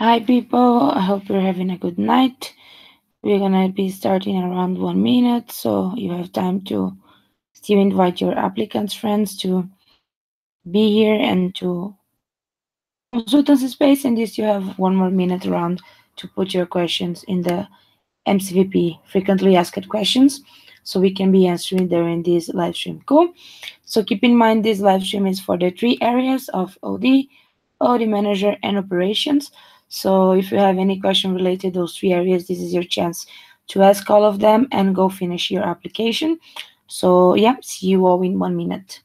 Hi, people. I hope you're having a good night. We're gonna be starting around 1 minute, so you have time to still invite your applicants' friends to be here and to consultancy space. In this, you have 1 more minute around to put your questions in the MCVP frequently asked questions, so we can be answering during this live stream. Cool. So keep in mind this live stream is for the three areas of OD manager, and operations. So if you have any question related to those three areas, this is your chance to ask all of them and go finish your application. So yeah, see you all in 1 minute.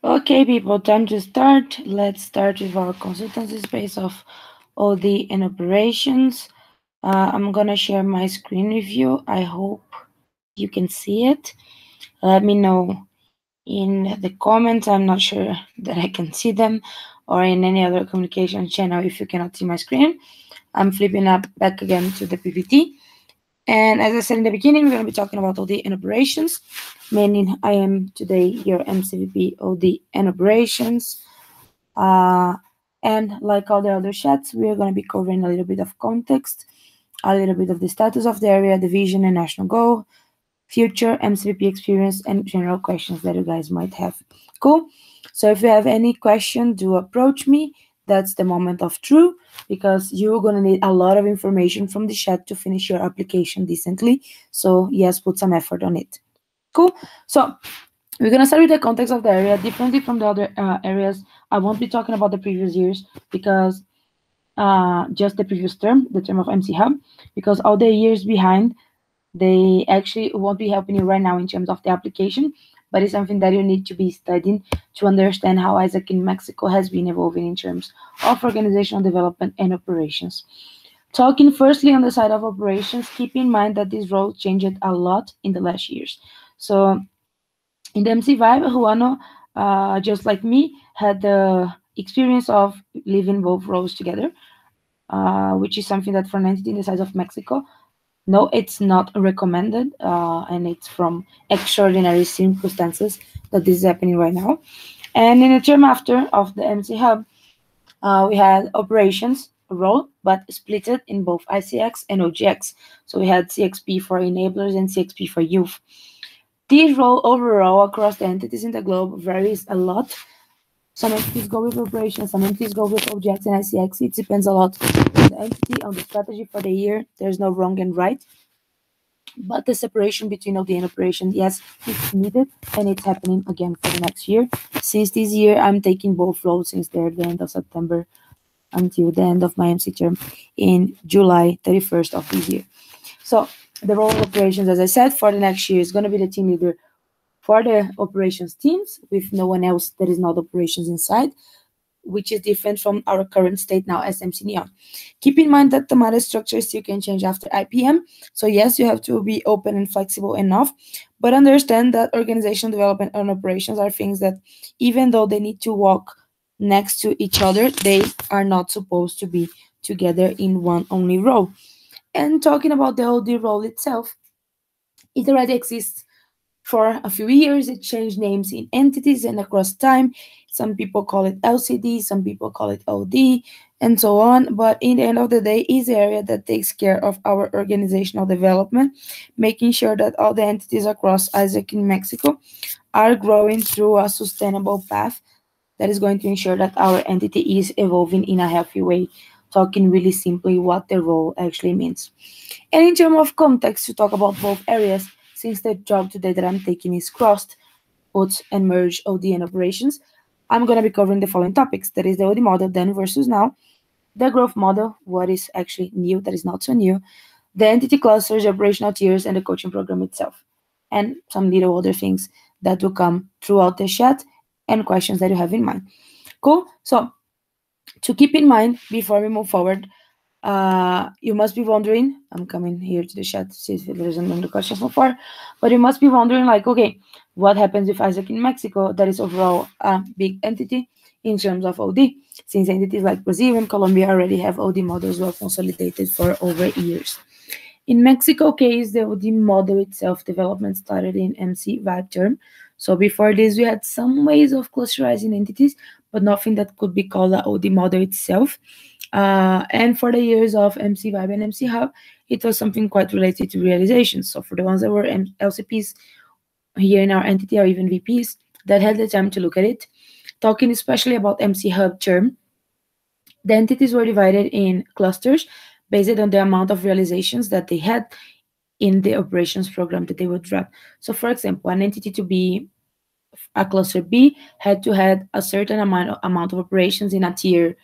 Okay, people, time to start. Let's start with our consultancy space of OD and operations. I'm gonna share my screen with you. I hope you can see it. Let me know in the comments. I'm not sure that I can see them, or in any other communication channel if you cannot see my screen. I'm flipping up back again to the PPT. And as I said in the beginning, we're going to be talking about OD and operations. Meaning, I am today your MCVP OD and operations. Uh, and like all the other chats, we're going to be covering a little bit of context, a little bit of the status of the area, the vision and national goal, future MCP experience, and general questions that you guys might have. Cool. So if you have any question, do approach me. That's the moment of truth, because you're gonna need a lot of information from the chat to finish your application decently. So yes, put some effort on it. Cool. So we're gonna start with the context of the area, differently from the other areas. I won't be talking about the previous years because just the previous term, the term of MC Hub, because all the years behind they actually won't be helping you right now in terms of the application, but it's something that you need to be studying to understand how Isaac in Mexico has been evolving in terms of organizational development and operations. Talking firstly on the side of operations, keep in mind that this role changed a lot in the last years. So in the MC Vibe, Juano, just like me, had the experience of living both roles together, which is something that for an entity in the size of Mexico, no, it's not recommended, and it's from extraordinary circumstances that this is happening right now. And in the term after of the MC Hub, we had operations role, but split it in both ICX and OGX. So we had CXP for enablers and CXP for youth. This role overall across the entities in the globe varies a lot. Some entities go with operations, some entities go with OGX and ICX. It depends a lot on the entity, on the strategy for the year. There's no wrong and right. But the separation between OD and operation, yes, it's needed, and it's happening again for the next year. Since this year, I'm taking both roles since they're the end of September until the end of my MC term in July 31st of this year. So the role of operations, as I said, for the next year is going to be the team leader for the operations teams with no one else that is not operations inside, which is different from our current state now as MC Neon. Keep in mind that the meta structure still can change after IPM. So yes, you have to be open and flexible enough, but understand that organizational development and operations are things that even though they need to walk next to each other, they are not supposed to be together in one only role. And talking about the OD role itself, it already exists For a few years, it changed names in entities and across time. Some people call it LCD, some people call it OD, and so on. But in the end of the day, is the area that takes care of our organizational development, making sure that all the entities across Isaac in Mexico are growing through a sustainable path that is going to ensure that our entity is evolving in a healthy way, talking really simply what the role actually means. And in terms of context, to talk about both areas, since the job today that I'm taking is crossed, puts, and merge OD and operations, I'm going to be covering the following topics. That is the OD model then versus now, the growth model, what is actually new, that is not so new, the entity clusters, the operational tiers, and the coaching program itself, and some little other things that will come throughout the chat and questions that you have in mind. Cool? So, to keep in mind before we move forward, you must be wondering, I'm coming here to the chat to see if there's another question so far, but you must be wondering, like, okay, what happens if Isaac in Mexico, that is overall a big entity in terms of OD, since entities like Brazil and Colombia already have OD models well consolidated for over years. In Mexico case, the OD model itself development started in MC Vibe term. So before this, we had some ways of clusterizing entities, but nothing that could be called the OD model itself. And for the years of MC Vibe and MC Hub, it was something quite related to realizations. So for the ones that were LCPs here in our entity or even VPs that had the time to look at it, talking especially about MC Hub term, the entities were divided in clusters based on the amount of realizations that they had in the operations program that they would run. So for example, an entity to be a cluster B had to have a certain amount of operations in a tier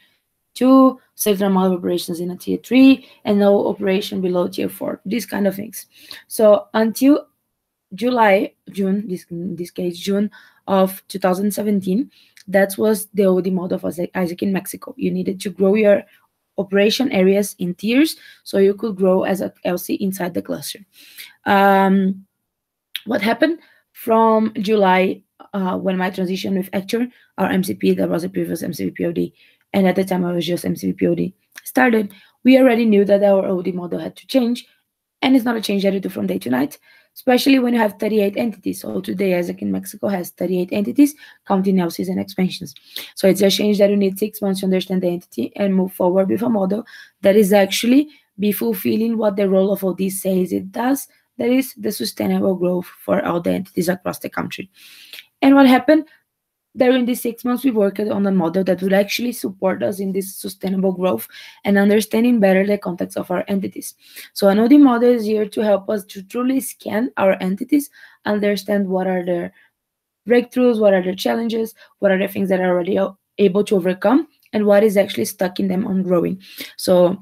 2, certain amount of operations in a tier 3, and no operation below tier 4, these kind of things. So until June, in this case, June of 2017, that was the OD model of Isaac in Mexico. You needed to grow your operation areas in tiers so you could grow as a LC inside the cluster. What happened from July, when my transition with Actor, our MCP, that was a previous MCP and at the time I was just MCP started, we already knew that our OD model had to change, and it's not a change that you do from day to night, especially when you have 38 entities. So today, Isaac in Mexico has 38 entities, counting LCs and expansions. So it's a change that you need 6 months to understand the entity and move forward with a model that is actually be fulfilling what the role of OD says it does, that is the sustainable growth for all the entities across the country. And what happened? During these 6 months, we worked on a model that would actually support us in this sustainable growth and understanding better the context of our entities. So an OD model is here to help us to truly scan our entities, understand what are their breakthroughs, what are their challenges, what are the things that are already able to overcome, and what is actually stuck in them on growing. So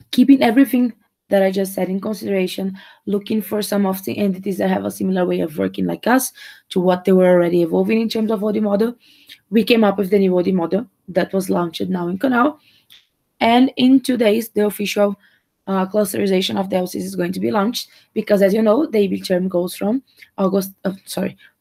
keeping everything that I just said in consideration, looking for some of the entities that have a similar way of working like us to what they were already evolving in terms of OD model, we came up with the new OD model that was launched now in Canal. And in 2 days, the official clusterization of the LCs is going to be launched, because as you know, the EB term goes from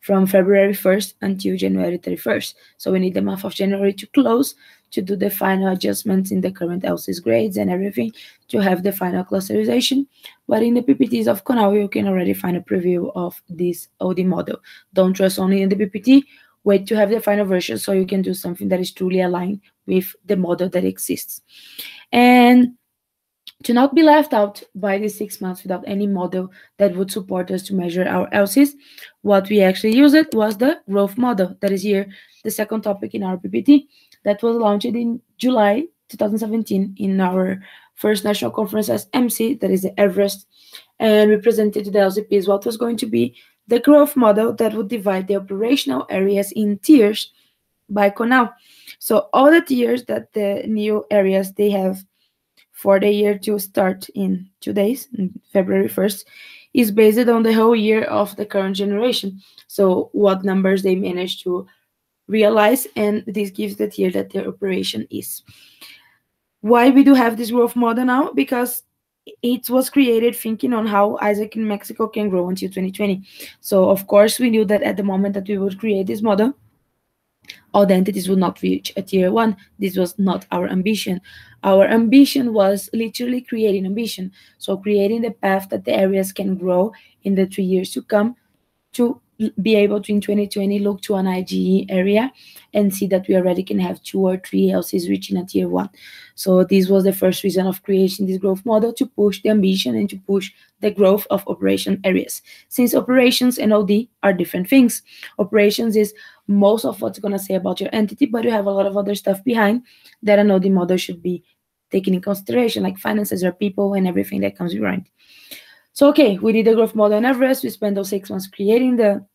from February 1st until January 31st. So we need the month of January to close to do the final adjustments in the current LCs grades and everything to have the final clusterization. But in the PPTs of Conal, you can already find a preview of this OD model. Don't trust only in the PPT. Wait to have the final version so you can do something that is truly aligned with the model that exists. And to not be left out by these 6 months without any model that would support us to measure our LCs, what we actually used was the growth model. That is here, the second topic in our PPT, that was launched in July 2017 in our first national conference as MC, that is the Everest. And we presented to the LCPs what was going to be the growth model that would divide the operational areas in tiers by Conal. So all the tiers that the new areas they have for the year to start in 2 days, February 1st, is based on the whole year of the current generation. So what numbers they managed to realize, and this gives the tier that their operation is. Why we do have this growth model now? Because it was created thinking on how Isaac in Mexico can grow until 2020. So of course we knew that at the moment that we would create this model, all the entities would not reach a tier 1. This was not our ambition. Our ambition was literally creating ambition. So creating the path that the areas can grow in the 3 years to come to be able to in 2020 look to an IGE area and see that we already can have 2 or 3 LCs reaching a tier 1. So this was the first reason of creating this growth model, to push the ambition and to push the growth of operation areas. Since operations and OD are different things. Operations is most of what's going to say about your entity, but you have a lot of other stuff behind that an OD model should be taken in consideration, like finances or people and everything that comes behind. So, okay, we did the growth model in Everest. We spent those 6 months creating the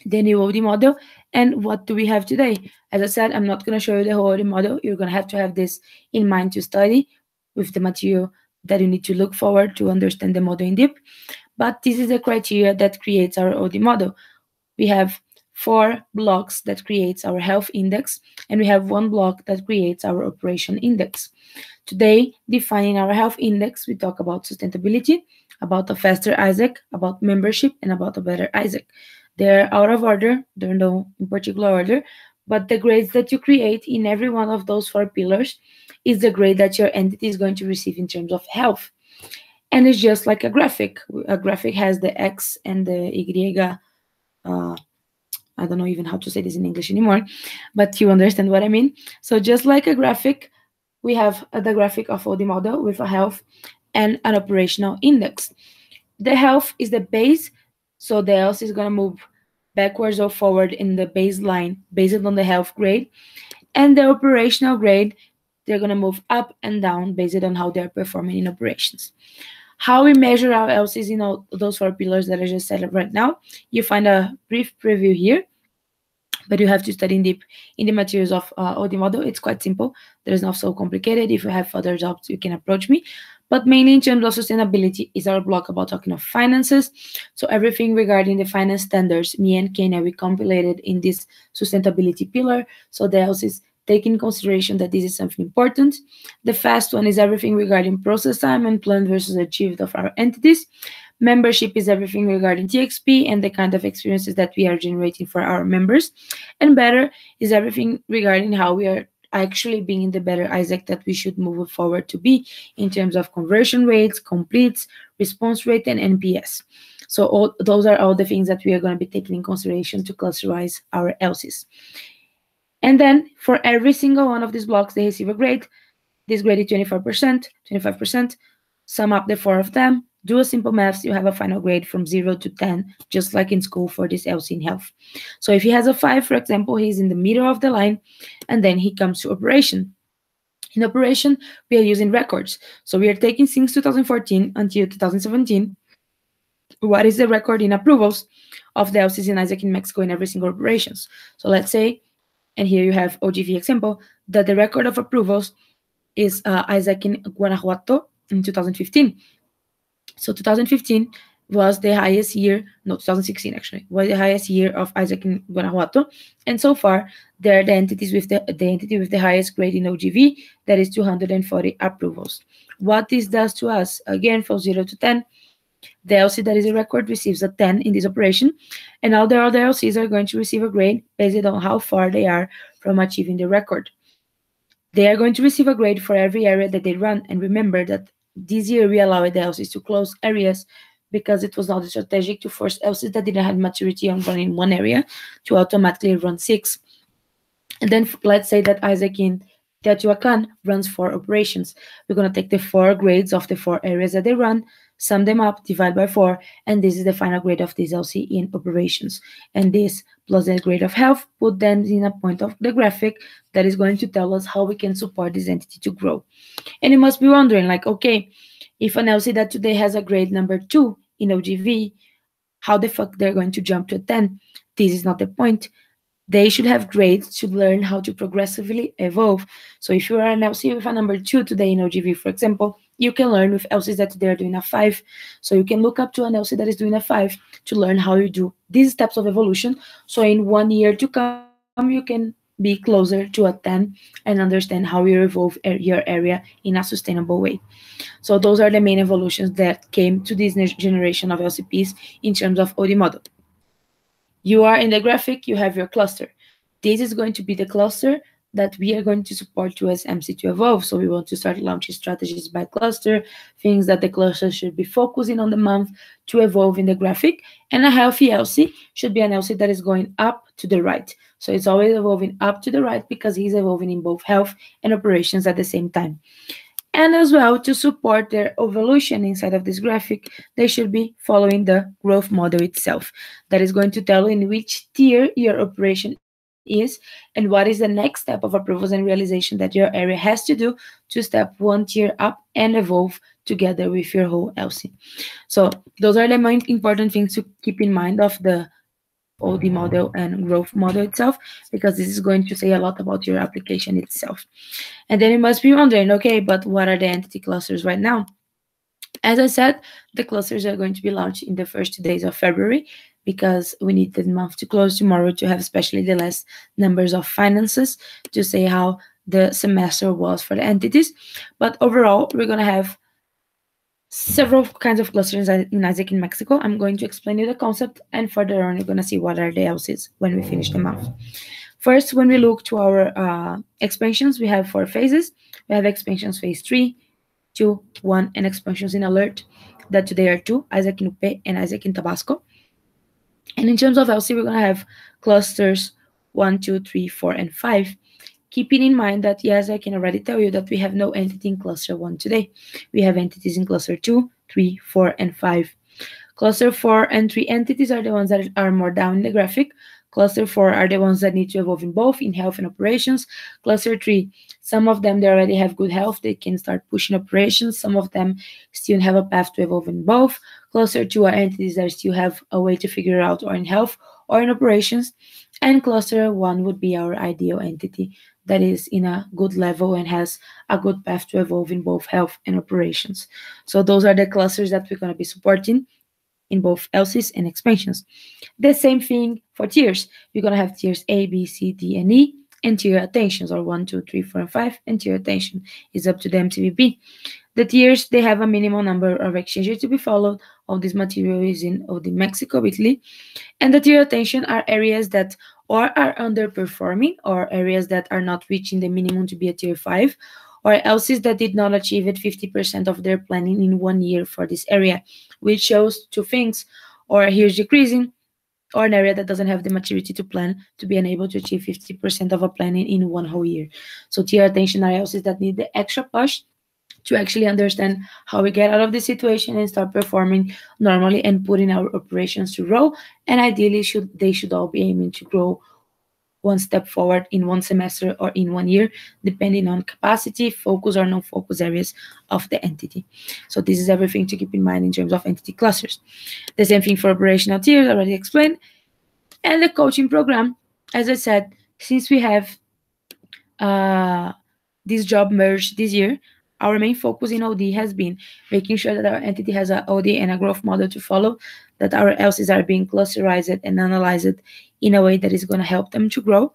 new OD model. And what do we have today? As I said, I'm not going to show you the whole OD model. You're going to have this in mind to study with the material that you need to look forward to understand the model in deep. But this is the criteria that creates our OD model. We have 4 blocks that creates our health index, and we have 1 block that creates our operation index. Today, defining our health index, we talk about sustainability, about a faster Isaac, about membership, and about a better Isaac. They're out of order, they're no in particular order, but the grades that you create in every one of those 4 pillars is the grade that your entity is going to receive in terms of health. And it's just like a graphic. A graphic has the X and the Y. I don't know even how to say this in English anymore, but you understand what I mean. So just like a graphic, we have the graphic of OD model with a health and an operational index. The health is the base, so the else is going to move backwards or forward in the baseline based on the health grade. And the operational grade, they're going to move up and down based on how they're performing in operations. How we measure our LCs in all those 4 pillars that I just said right now, you find a brief preview here, but you have to study in deep in the materials of OD model. It's quite simple. There's not so complicated. If you have further doubts, you can approach me. But mainly in terms of sustainability is our block about talking of finances. So everything regarding the finance standards, me and Kenya, we compilated in this sustainability pillar. So the else is take in consideration that this is something important. The fast one is everything regarding process time and planned versus achieved of our entities. Membership is everything regarding TXP and the kind of experiences that we are generating for our members. And better is everything regarding how we are actually being the better Isaac that we should move forward to be in terms of conversion rates, completes, response rate, and NPS. So those are all the things that we are going to be taking in consideration to clusterize our LCs. And then for every single one of these blocks, they receive a grade. This grade is 24%, 25%. Sum up the 4 of them. Do a simple maths, you have a final grade from 0 to 10, just like in school for this LC in health. So if he has a 5, for example, he's in the middle of the line, and then he comes to operation. In operation, we are using records. So we are taking since 2014 until 2017, what is the record in approvals of the LCs in Isaac in Mexico in every single operations. So let's say, and here you have OGV example, that the record of approvals is Isaac in Guanajuato in 2015. So 2015 was the highest year, no, 2016 actually, was the highest year of Isaac in Guanajuato. And so far, they're the entities with the entity with the highest grade in OGV, that is 240 approvals. What this does to us, again, from 0 to 10, the LC that is a record receives a 10 in this operation, and all the other LCs are going to receive a grade based on how far they are from achieving the record. They are going to receive a grade for every area that they run, and remember that this year we allowed the LCs to close areas because it was not strategic to force LCs that didn't have maturity on running 1 area to automatically run 6. And then let's say that Isaac in Teotihuacan runs 4 operations. We're going to take the 4 grades of the 4 areas that they run, sum them up, divide by 4, and this is the final grade of this LC in operations. And this plus the grade of health put them in a point of the graphic that is going to tell us how we can support this entity to grow. And you must be wondering, like, okay, if an LC that today has a grade number 2 in OGV, how the fuck they're going to jump to a 10? This is not the point. They should have grades to learn how to progressively evolve. So if you are an LC with a number 2 today in OGV, for example, you can learn with LCs that they're doing a 5. So you can look up to an LC that is doing a 5 to learn how you do these steps of evolution. So in 1 year to come, you can be closer to a 10 and understand how you evolve your area in a sustainable way. So those are the main evolutions that came to this generation of LCPs in terms of OD model. You are in the graphic, you have your cluster. This is going to be the cluster that we are going to support you as MC to evolve. So we want to start launching strategies by cluster, things that the cluster should be focusing on the month to evolve in the graphic. And a healthy LC should be an LC that is going up to the right. So it's always evolving up to the right because he's evolving in both health and operations at the same time. And as well, to support their evolution inside of this graphic, they should be following the growth model itself. That is going to tell you in which tier your operation is and what is the next step of approvals and realization that your area has to do to step one tier up and evolve together with your whole LC. So those are the main important things to keep in mind of the OD model and growth model itself, because this is going to say a lot about your application itself. And then you must be wondering, okay, but what are the entity clusters right now? As I said, the clusters are going to be launched in the first 2 days of February because we need the month to close tomorrow to have especially the last numbers of finances to say how the semester was for the entities. But overall, we're going to have several kinds of clusters in Isaac in Mexico. I'm going to explain you the concept, and further on, you're going to see what are the LCs when we finish the month. First, when we look to our expansions, we have 4 phases. We have expansions phase 3, 2, 1, and expansions in alert, that today are 2, Isaac in Upe and Isaac in Tabasco. And in terms of LC, we're going to have clusters 1, 2, 3, 4, and 5. Keeping in mind that, yes, I can already tell you that we have no entity in cluster 1 today. We have entities in cluster 2, 3, 4, and 5. Cluster 4 and 3 entities are the ones that are more down in the graphic. Cluster 4 are the ones that need to evolve in both, in health and operations. Cluster 3, some of them, they already have good health. They can start pushing operations. Some of them still have a path to evolve in both. Cluster 2 are entities that still have a way to figure out or in health or in operations. And cluster 1 would be our ideal entity that is in a good level and has a good path to evolve in both health and operations. So those are the clusters that we're going to be supporting in both LCs and expansions. The same thing for tiers. We're going to have tiers A, B, C, D, and E, and tier attentions, or 1, 2, 3, 4, and 5, and tier attention is up to the MTVP. The tiers, they have a minimum number of exchanges to be followed. All this material is in OD Mexico, Italy. And the tier attention are areas that or are underperforming, or areas that are not reaching the minimum to be a tier 5, or LCs that did not achieve it 50% of their planning in 1 year for this area, which shows 2 things: or a huge decreasing, or an area that doesn't have the maturity to plan to be unable to achieve 50% of a planning in 1 whole year. So tier attention are LCs that need the extra push to actually understand how we get out of this situation and start performing normally and putting our operations to roll. And ideally, they should all be aiming to grow 1 step forward in 1 semester or in 1 year, depending on capacity, focus, or non-focus areas of the entity. So this is everything to keep in mind in terms of entity clusters. The same thing for operational tiers, already explained. And the coaching program, as I said, since we have this job merged this year, our main focus in OD has been making sure that our entity has an OD and a growth model to follow, that our LCs are being clusterized and analyzed in a way that is going to help them to grow,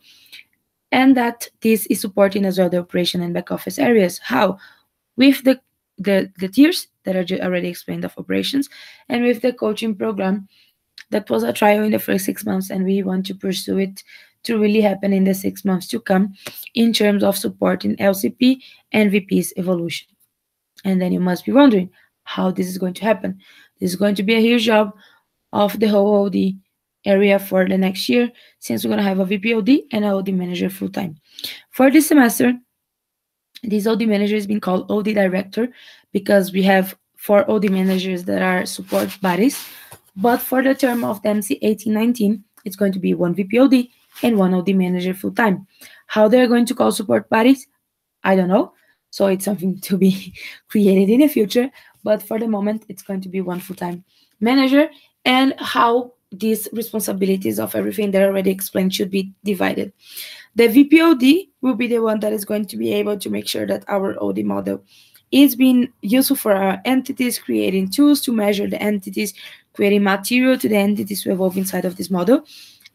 and that this is supporting as well the operation and back office areas. How? With the tiers that are already explained of operations, and with the coaching program that was a trial in the first 6 months, and we want to pursue it to really happen in the 6 months to come in terms of supporting LCP and VP's evolution. And then you must be wondering how this is going to happen. This is going to be a huge job of the whole OD area for the next year, since we're going to have a VP OD and an OD manager full-time. For this semester, this OD manager is being called OD director because we have 4 OD managers that are support bodies. But for the term of the MC 1819, it's going to be 1 VP OD and 1 OD manager full-time. How they're going to call support bodies, I don't know. So it's something to be created in the future. But for the moment, it's going to be 1 full-time manager, and how these responsibilities of everything that I already explained should be divided. The VPOD will be the one that is going to be able to make sure that our OD model is being useful for our entities, creating tools to measure the entities, creating material to the entities to evolve inside of this model.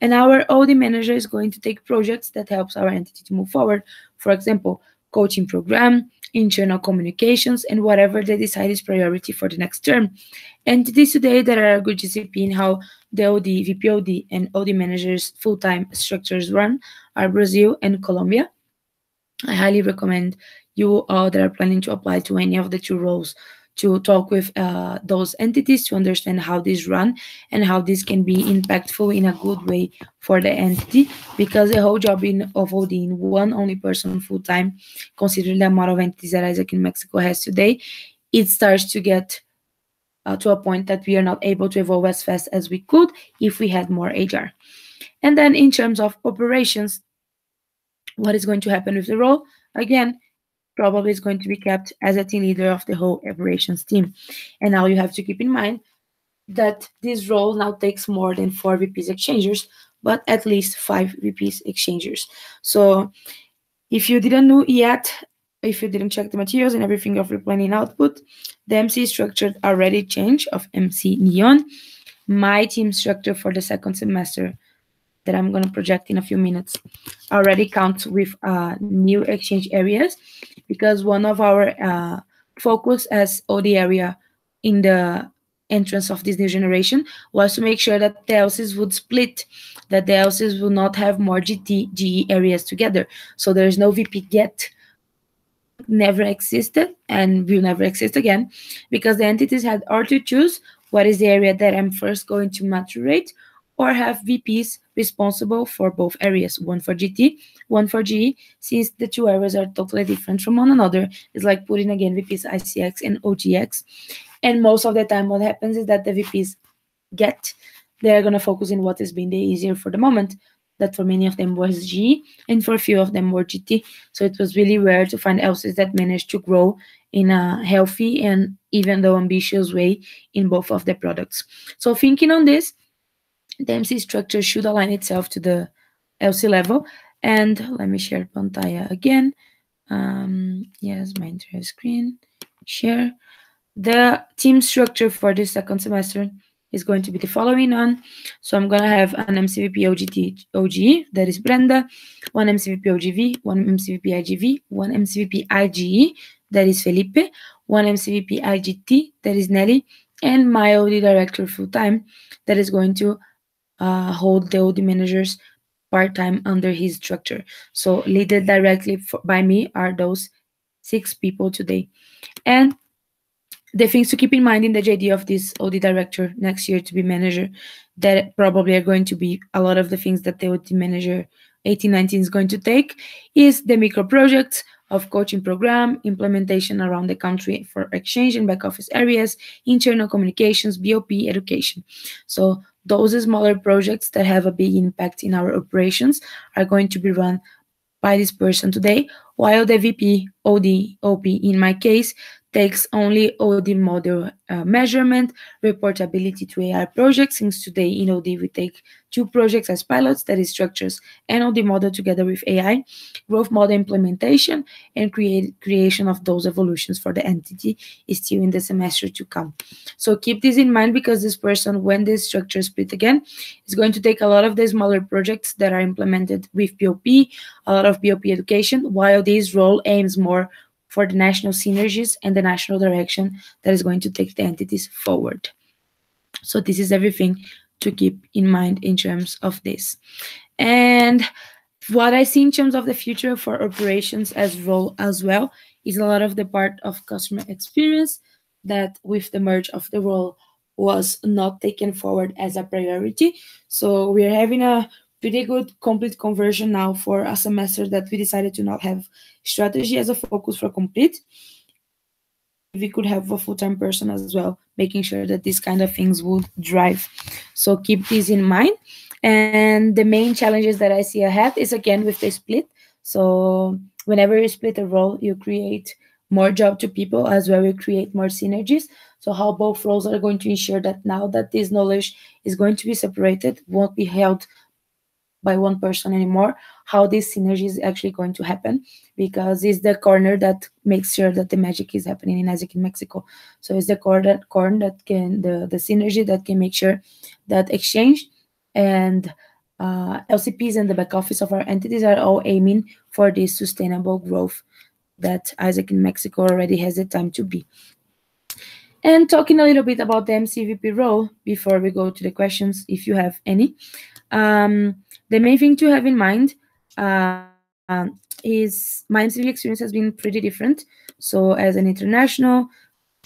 And our OD manager is going to take projects that helps our entity to move forward. For example, coaching program, internal communications, and whatever they decide is priority for the next term. Entities today that are a good GCP in how the OD, VPOD, and OD managers full-time structures run are Brazil and Colombia. I highly recommend you all that are planning to apply to any of the two roles to talk with those entities to understand how this run and how this can be impactful in a good way for the entity, because the whole job of OD in one only person full time, considering the amount of entities that Isaac in Mexico has today, it starts to get to a point that we are not able to evolve as fast as we could if we had more HR. And then in terms of operations, what is going to happen with the role? Again, probably is going to be kept as a team leader of the whole operations team. And now you have to keep in mind that this role now takes more than 4 VPs exchangers, but at least 5 VPs exchangers. So if you didn't know yet, if you didn't check the materials and everything of replanning output, the MC structure already changed of MC Neon. My team structure for the second semester that I'm going to project in a few minutes already counts with new exchange areas, because one of our focus as OD area in the entrance of this new generation was to make sure that the LCs would split, that the LCs will not have more GE areas together. So there's no VP get, never existed and will never exist again, because the entities had or to choose what is the area that I'm first going to maturate, or have VPs responsible for both areas, one for GT, one for GE, since the two areas are totally different from one another. It's like putting again VPs ICX and OGX. And most of the time what happens is that the VPs get, they're going to focus in what is being the easier for the moment. That for many of them was G, and for a few of them were GT. So it was really rare to find LCs that managed to grow in a healthy and even though ambitious way in both of the products. So thinking on this, the MC structure should align itself to the LC level. And let me share pantalla again. Yes, my entire screen. Share. The team structure for the second semester is going to be the following on. So I'm going to have an MCVP OGE, that is Brenda, one MCVP OGV, one MCVP IGV, one MCVP IGE, that is Felipe, one MCVP IGT, that is Nelly, and my OD director full-time, that is going to hold the OD managers part-time under his structure. So leaded directly by me are those 6 people today. And the things to keep in mind in the JD of this OD director next year to be manager, that probably are going to be a lot of the things that the OD manager 1819 is going to take, is the micro projects of coaching program, implementation around the country for exchange and back office areas, internal communications, BOP, education. So those smaller projects that have a big impact in our operations are going to be run by this person today, while the VP, OD, OP in my case, takes only OD model measurement, reportability to AI projects, since today in OD we take 2 projects as pilots, that is structures and OD model together with AI, growth model implementation, and creation of those evolutions for the entity is still in the semester to come. So keep this in mind, because this person, when this structure split again, is going to take a lot of the smaller projects that are implemented with BOP, a lot of BOP education, while this role aims more for the national synergies and the national direction that is going to take the entities forward. So this is everything to keep in mind in terms of this. And what I see in terms of the future for operations as role as well is a lot of the part of customer experience that with the merge of the role was not taken forward as a priority. So we're having a pretty good complete conversion now for a semester that we decided to not have strategy as a focus for complete. We could have a full-time person as well, making sure that these kind of things would drive. So keep this in mind. And the main challenges that I see ahead is again with the split. So whenever you split a role, you create more job to people, as well you create more synergies. So how both roles are going to ensure that now that this knowledge is going to be separated, won't be held by one person anymore, how this synergy is actually going to happen, because it's the corner that makes sure that the magic is happening in Isaac in Mexico. So it's the corn that can the synergy that can make sure that exchange and LCPs and the back office of our entities are all aiming for this sustainable growth that Isaac in Mexico already has the time to be. And talking a little bit about the MCVP role before we go to the questions, if you have any. The main thing to have in mind is my MCV experience has been pretty different. So as an international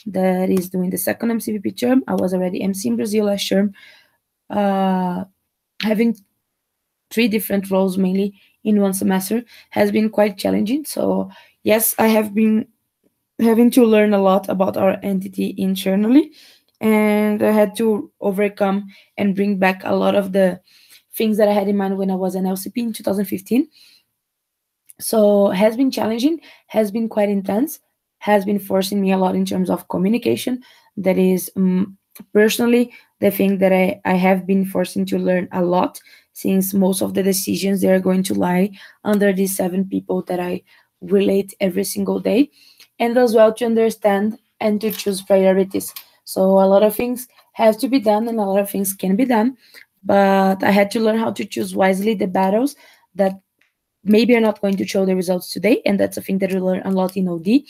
that is doing the second MCVP term, I was already MC in Brazil last term, uh, having three different roles mainly in one semester has been quite challenging. So yes, I have been having to learn a lot about our entity internally, and I had to overcome and bring back a lot of the things that I had in mind when I was an LCP in 2015. So has been challenging, has been quite intense, has been forcing me a lot in terms of communication. That is personally the thing that I have been forcing to learn a lot, since most of the decisions they are going to lie under these seven people that I relate every single day, and as well to understand and to choose priorities. So a lot of things have to be done and a lot of things can be done, but I had to learn how to choose wisely the battles that maybe you're not going to show the results today, and that's a thing that you learn a lot in OD,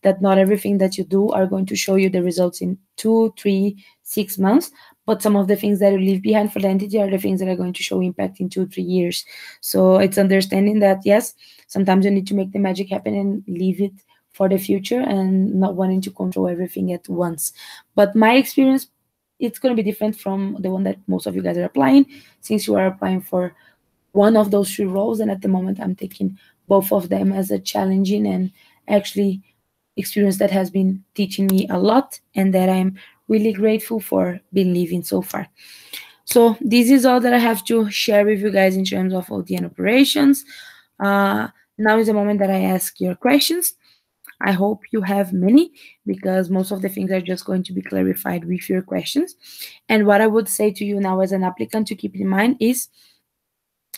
that not everything that you do are going to show you the results in 2, 3, 6 months, but some of the things that you leave behind for the entity are the things that are going to show impact in 2, 3 years. So it's understanding that yes, sometimes you need to make the magic happen and leave it for the future and not wanting to control everything at once. But my experience, it's going to be different from the one that most of you guys are applying, since you are applying for one of those three roles, and at the moment I'm taking both of them as a challenging and actually experience that has been teaching me a lot and that I'm really grateful for being living so far. So this is all that I have to share with you guys in terms of ODN operations. Now is the moment that I ask your questions. I hope you have many, because most of the things are just going to be clarified with your questions. And what I would say to you now as an applicant to keep in mind is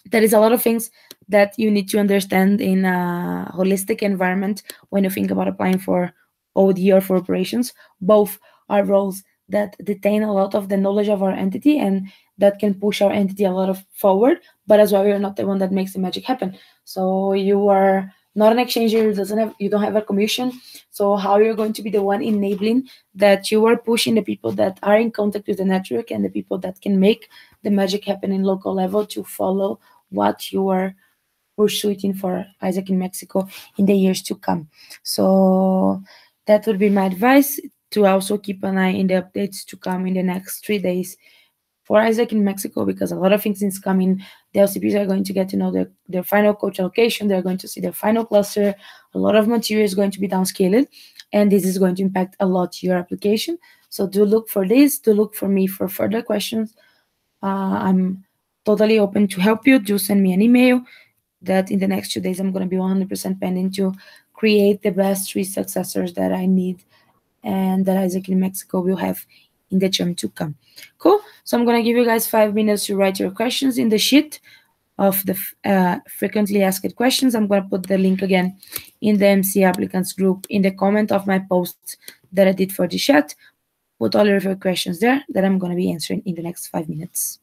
there is a lot of things that you need to understand in a holistic environment when you think about applying for OD or for operations. Both are roles that detain a lot of the knowledge of our entity and that can push our entity a lot of forward, but as well you're not the one that makes the magic happen. So you are not an exchanger, you don't have a commission. So how you're going to be the one enabling that you are pushing the people that are in contact with the network and the people that can make the magic happen in local level to follow what you are pursuing for Isaac in Mexico in the years to come. So that would be my advice, to also keep an eye in the updates to come in the next 3 days for Isaac in Mexico, because a lot of things is coming. The LCPs are going to get to know their final coach allocation. They're going to see their final cluster. A lot of material is going to be downscaled, and this is going to impact a lot your application. So do look for this. Do look for me for further questions. I'm totally open to help you. Do send me an email. That in the next 2 days I'm going to be 100% pending to create the best three successors that I need and that Isaac in Mexico will have in the term to come. Cool. So I'm going to give you guys 5 minutes to write your questions in the sheet of the frequently asked questions. I'm going to put the link again in the MC applicants group in the comment of my post that I did for the chat. Put all of your questions there that I'm going to be answering in the next 5 minutes.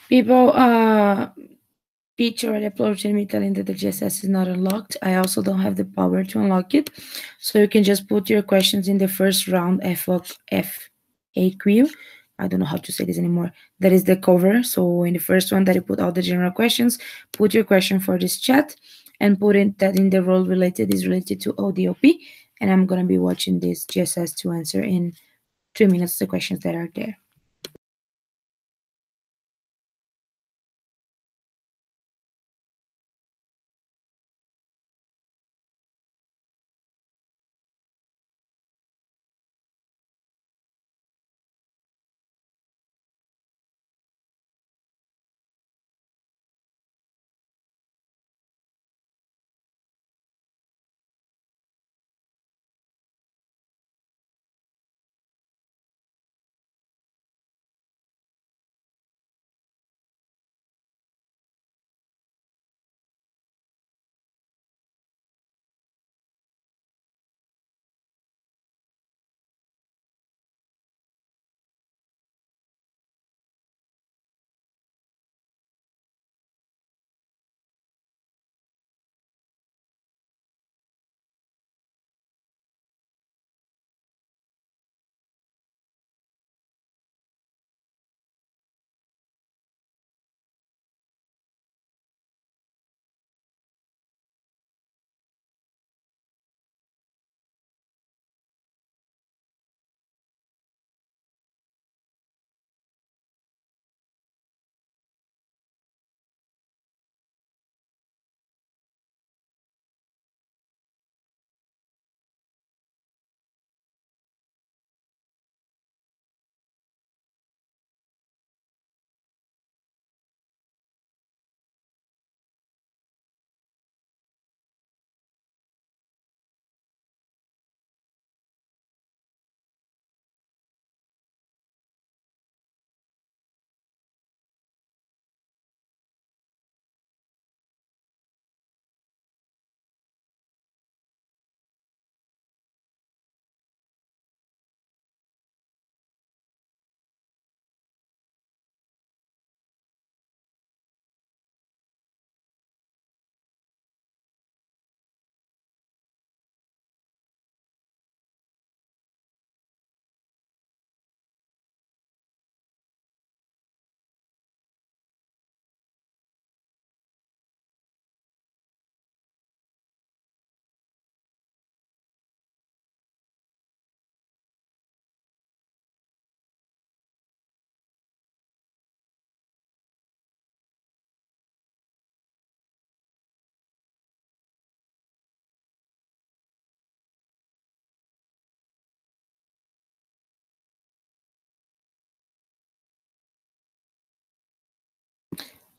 People, Peach already approached me telling that the GSS is not unlocked. I also don't have the power to unlock it. So you can just put your questions in the first round FAQ. I don't know how to say this anymore. That is the cover. So in the first one that you put all the general questions, put your question for this chat and put in that in the role related is related to ODOP. And I'm going to be watching this GSS to answer in 3 minutes the questions that are there.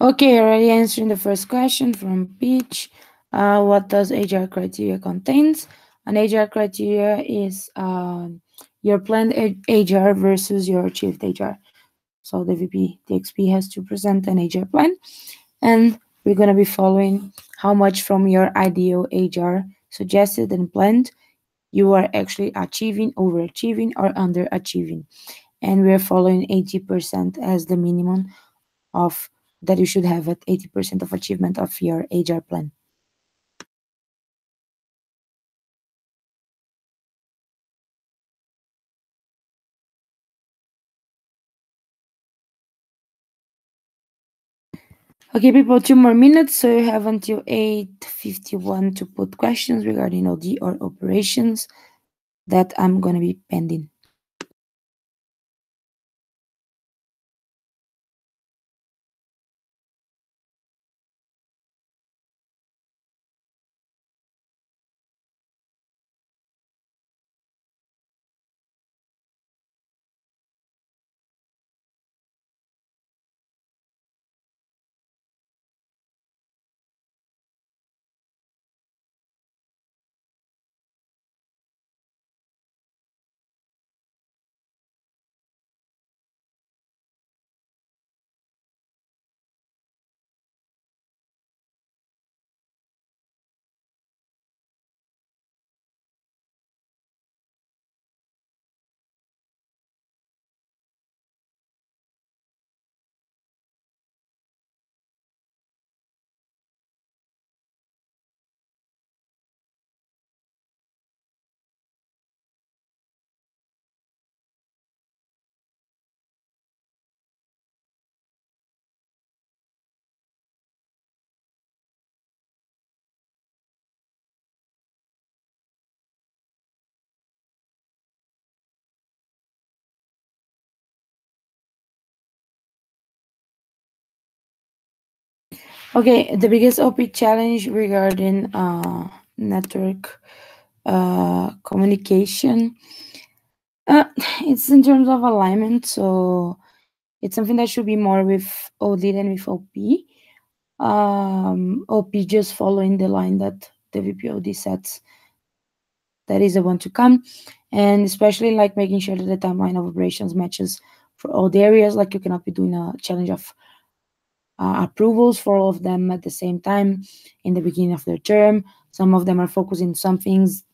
Okay, already answering the first question from Peach. What does HR criteria contains? An HR criteria is your planned HR versus your achieved HR. So the VP, the XP has to present an HR plan, and we're gonna be following how much from your ideal HR suggested and planned you are actually achieving, overachieving, or underachieving. And we're following 80% as the minimum of that you should have at 80% of achievement of your HR plan. Okay, people, 2 more minutes, so you have until 8:51 to put questions regarding OD or operations that I'm gonna be pending. Okay, the biggest OP challenge regarding network communication, uh, it's in terms of alignment. So it's something that should be more with OD than with OP. OP just following the line that the VPOD sets, that is the one to come, and especially like making sure that the timeline of operations matches for all the areas. Like you cannot be doing a challenge of approvals for all of them at the same time in the beginning of their term. Some of them are focusing some things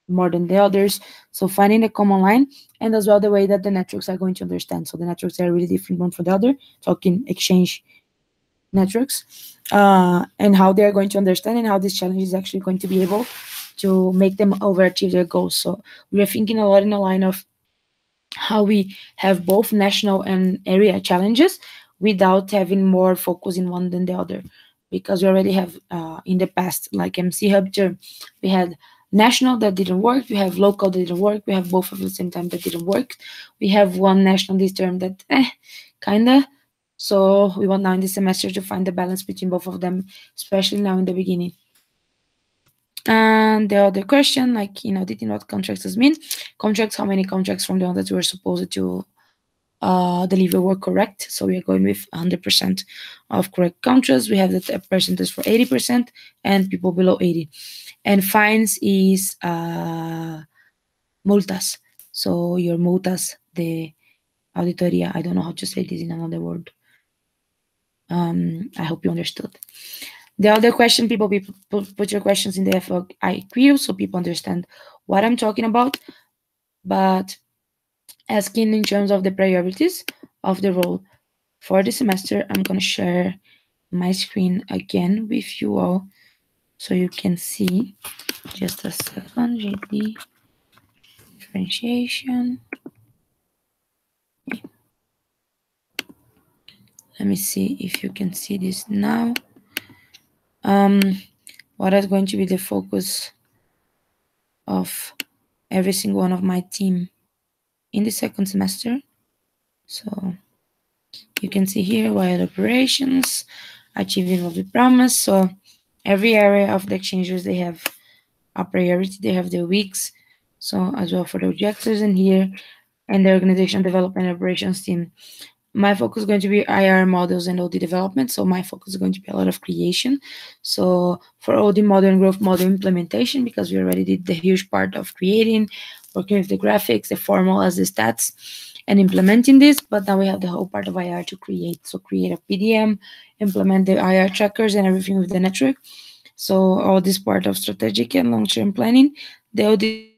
more than the others. So finding a common line, and as well the way that the networks are going to understand. So the networks are really different one for the other. Talking exchange networks, and how they are going to understand and how this challenge is actually going to be able to make them overachieve their goals. So we are thinking a lot in the line of how we have both national and area challenges without having more focus in one than the other, because we already have in the past, like MC Hub term, we had national that didn't work, we have local that didn't work, we have both at the same time that didn't work, we have one national this term that kinda. So we want now in this semester to find the balance between both of them, especially now in the beginning. And the other question, like auditing what contracts does mean. Contracts, how many contracts from the one that we were supposed to deliver were correct. So we are going with 100% of correct contracts. We have the percentage for 80% and people below 80. And fines is multas. So your multas, the auditoria, I don't know how to say this in another word. I hope you understood. The other question, people put your questions in the FAQ so people understand what I'm talking about. But asking in terms of the priorities of the role for the semester, I'm going to share my screen again with you all so you can see. Just a second, JD differentiation. Let me see if you can see this now. What is going to be the focus of every single one of my team in the second semester? So you can see here wild operations, achieving of the promise. So every area of the exchanges, they have a priority, they have their weeks. So as well for the objectives in here, and the organization development operations team. My focus is going to be IR models and OD development. So my focus is going to be a lot of creation. So for OD model and growth model implementation, because we already did the huge part of creating, working with the graphics, the formulas, the stats, and implementing this. But now we have the whole part of IR to create. So create a PDM, implement the IR trackers and everything with the network. So all this part of strategic and long-term planning. The OD